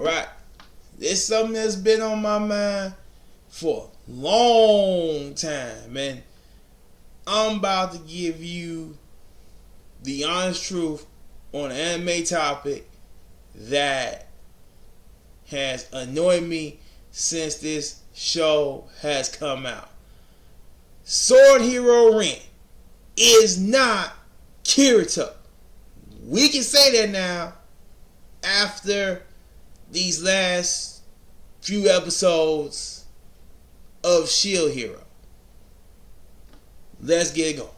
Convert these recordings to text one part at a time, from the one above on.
Alright? It's something that's been on my mind for a long time, and I'm about to give you the honest truth on an anime topic that has annoyed me since this show has come out. Sword Hero Rin is not Kirito. We can say that now after these last few episodes of Shield Hero. Let's get it going.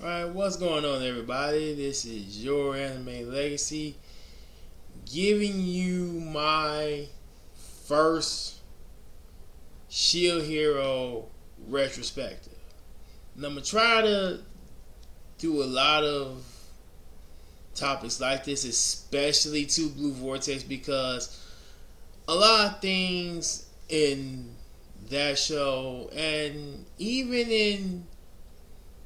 Alright, what's going on, everybody? This is your Anime Legacy giving you my first Shield Hero retrospective. And I'm going to try to do a lot of topics like this, especially to Blue Vortex, because a lot of things in that show and even in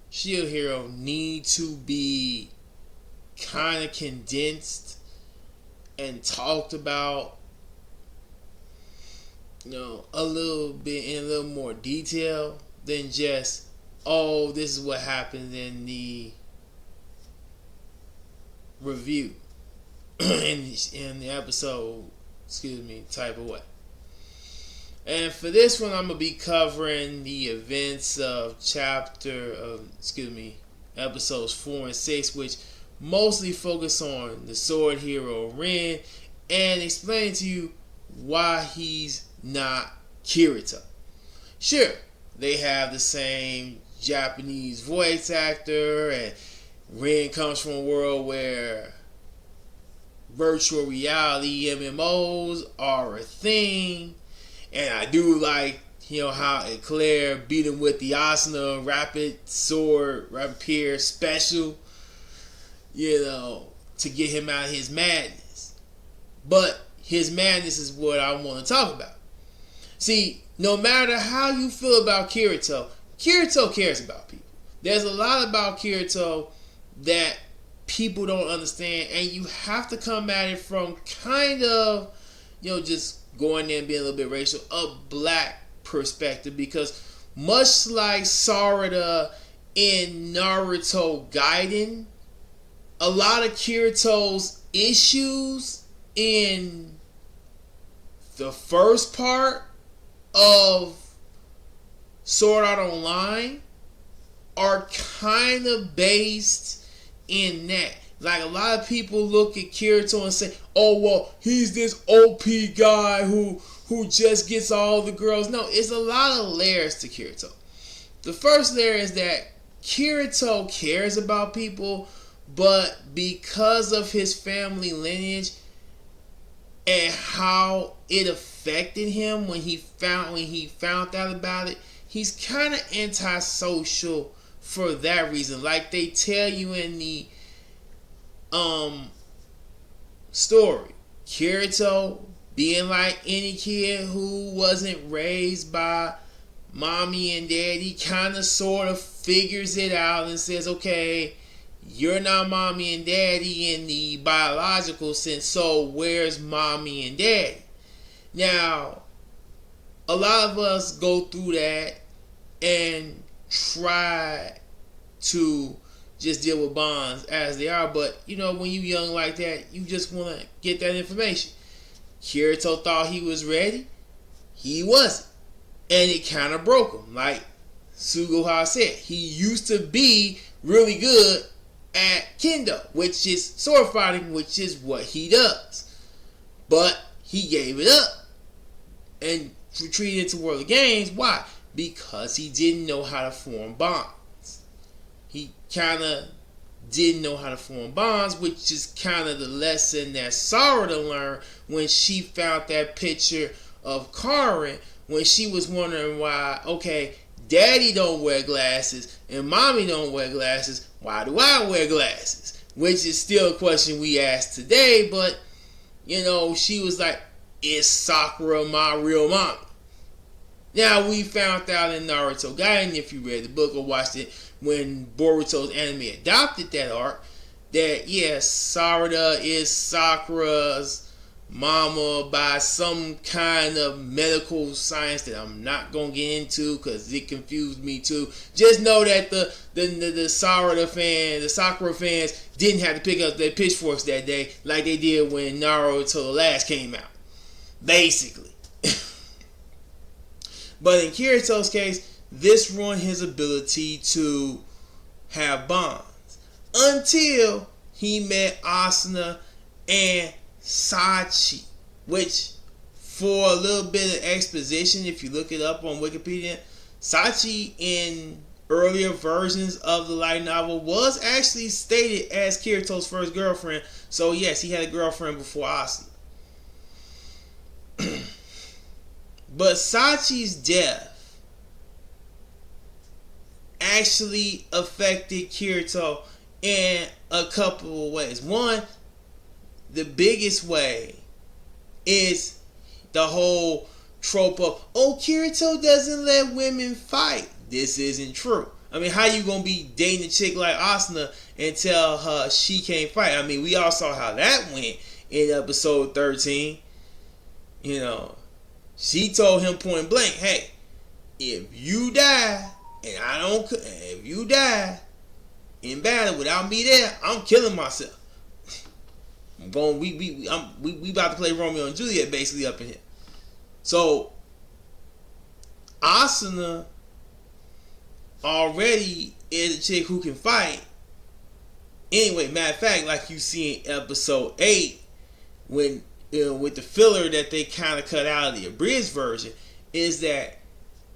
Shield Hero need to be kind of condensed and talked about, a little bit in a little more detail than just, oh, this is what happened in the review in the episode, type of way. And for this one, I'm going to be covering the events of episodes 4 and 6, which mostly focus on the Sword Hero Rin and explain to you why he's not Kirito. Sure, they have the same Japanese voice actor, and Rin comes from a world where virtual reality MMOs are a thing. And I do like, how Eclair beat him with the Asuna Rapid Pierce special, to get him out of his madness. But his madness is what I want to talk about. See, no matter how you feel about Kirito, Kirito cares about people. There's a lot about Kirito that people don't understand, and you have to come at it from kind of, just going there and being a little bit racial, a black perspective, because much like Sarada in Naruto Gaiden, a lot of Kirito's issues in the first part of Sword Art Online are kind of based in that. Like, a lot of people look at Kirito and say, oh, well, he's this OP guy who just gets all the girls. No, it's a lot of layers to Kirito. The first layer is that Kirito cares about people, but because of his family lineage and how it affected him when he found out about it, he's kind of antisocial for that reason. Like they tell you in the story, Kirito, being like any kid who wasn't raised by mommy and daddy, kind of sort of figures it out and says, okay, you're not mommy and daddy in the biological sense, so where's mommy and daddy? Now, a lot of us go through that and try to just deal with bonds as they are, but when you're young like that, you just want to get that information. Kirito thought he was ready. He wasn't. And it kind of broke him. Like Sugoha said, he used to be really good at kendo, which is sword fighting, which is what he does. But he gave it up and retreated into World of Games. Why? Because he didn't know how to form bonds. He kind of didn't know how to form bonds, which is kind of the lesson that Sarada learned when she found that picture of Karin, when she was wondering why, okay, daddy don't wear glasses and mommy don't wear glasses, why do I wear glasses? Which is still a question we ask today, but, you know, she was like, is Sakura my real mom? Now, we found out in Naruto Gaiden, if you read the book or watched it, when Boruto's anime adopted that arc, that, yes, Sarada is Sakura's mama by some kind of medical science that I'm not going to get into because it confused me too. Just know that the Sarada fans, the Sakura fans, didn't have to pick up their pitchforks that day like they did when Naruto last came out. Basically. But in Kirito's case, this ruined his ability to have bonds until he met Asuna and Sachi, which, for a little bit of exposition, if you look it up on Wikipedia, Sachi in earlier versions of the light novel was actually stated as Kirito's first girlfriend. So yes, he had a girlfriend before Asuna. But Sachi's death actually affected Kirito in a couple of ways. One, the biggest way is the whole trope of, oh, Kirito doesn't let women fight. This isn't true. I mean, how you gonna be dating a chick like Asuna and tell her she can't fight? I mean, we all saw how that went in episode 13. You know, she told him point blank, hey, if you die in battle without me there, I'm killing myself. We about to play Romeo and Juliet basically up in here. So Asuna already is a chick who can fight. Anyway, matter of fact, like you see in episode 8, when with the filler that they kind of cut out of the abridged version, is that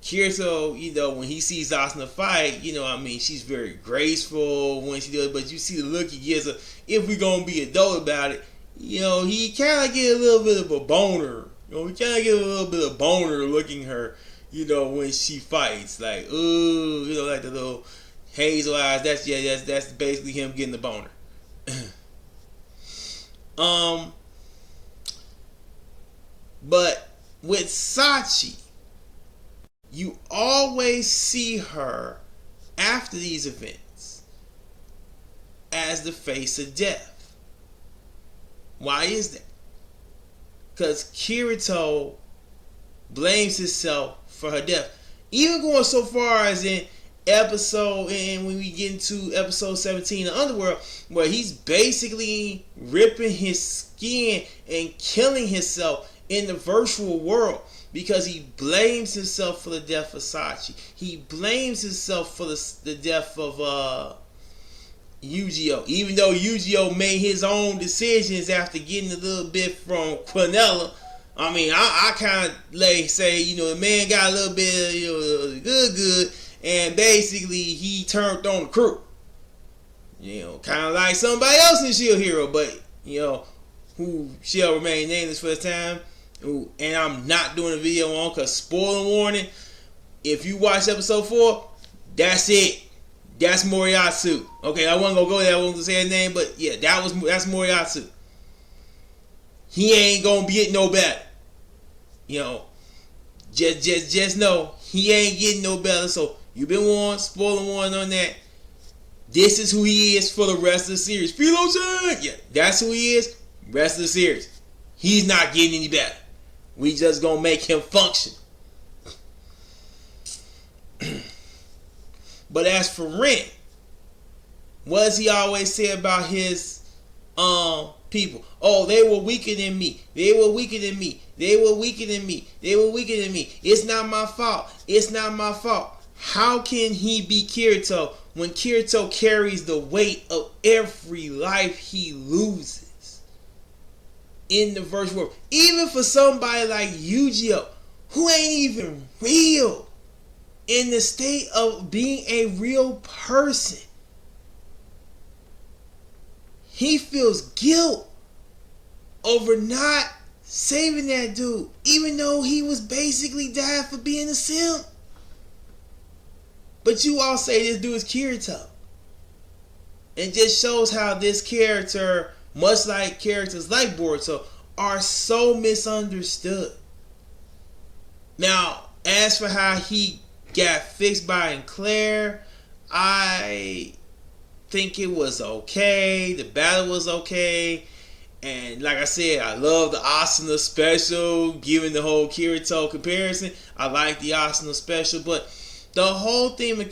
Kirito, you know, when he sees Asuna fight, you know, I mean, she's very graceful when she does it, but you see the look he gives her. If we're gonna be adult about it, you know, he kind of get a little bit of a boner. You know, he kind of get a little bit of boner looking her, you know, when she fights. Like, ooh, you know, like the little hazel eyes. That's basically him getting the boner. But with Sachi, you always see her after these events as the face of death. Why is that? Because Kirito blames himself for her death. Even going so far as in when we get into episode 17 of Underworld, where he's basically ripping his skin and killing himself in the virtual world because he blames himself for the death of Sachi. He blames himself for the death of Yu-Gi-Oh! Even though Yu-Gi-Oh! Made his own decisions after getting a little bit from Quinella. I mean, I kind of say, you know, the man got a little bit of, you know, good, and basically he turned on the crew. You know, kind of like somebody else in Shield Hero, but, you know, who shall remain nameless for this time. And I'm not doing a video on, because spoiler warning, if you watch episode 4, that's it. That's Moriatsu. Okay, I wasn't gonna go there, I wasn't gonna say his name, but yeah, that's Moriatsu. He ain't gonna get no better. You know, just know he ain't getting no better. So you've been warned, spoiler warning on that. This is who he is for the rest of the series. Philo-chan! Yeah, that's who he is. Rest of the series. He's not getting any better. We just gonna make him function. But as for Ren, what does he always say about his people. Oh, they were weaker than me. They were weaker than me. They were weaker than me. They were weaker than me. It's not my fault. It's not my fault. How can he be Kirito when Kirito carries the weight of every life he loses in the virtual world? Even for somebody like Yu-Gi-Oh, who ain't even real, in the state of being a real person, he feels guilt over not saving that dude, even though he was basically died for being a simp. But you all say this dude is Kirito. It just shows how this character, much like characters like Boruto, are so misunderstood. Now, as for how he got fixed by Claire, I think it was okay. The battle was okay. And like I said, I love the Asuna special, given the whole Kirito comparison. I like the Asuna special, but the whole theme of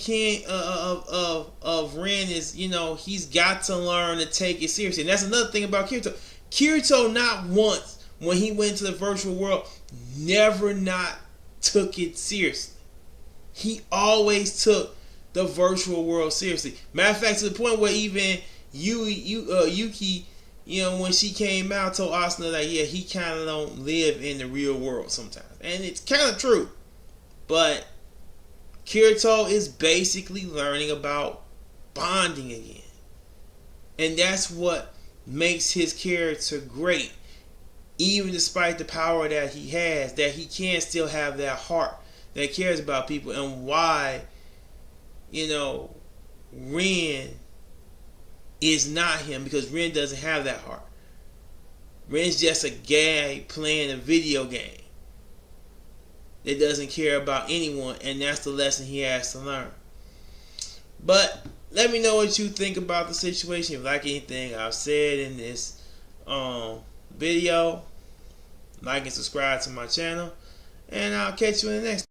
Ren is, he's got to learn to take it seriously. And that's another thing about Kirito. Kirito, not once, when he went to the virtual world, never not took it seriously. He always took the virtual world seriously. Matter of fact, to the point where even Yuki, when she came out, told Asuna that, yeah, he kind of don't live in the real world sometimes. And it's kind of true. But Kirito is basically learning about bonding again. And that's what makes his character great. Even despite the power that he has, that he can still have that heart that cares about people. And why, Ren is not him, because Ren doesn't have that heart. Ren's just a guy playing a video game that doesn't care about anyone, and that's the lesson he has to learn. But let me know what you think about the situation. If you like anything I've said in this video, like and subscribe to my channel, and I'll catch you in the next.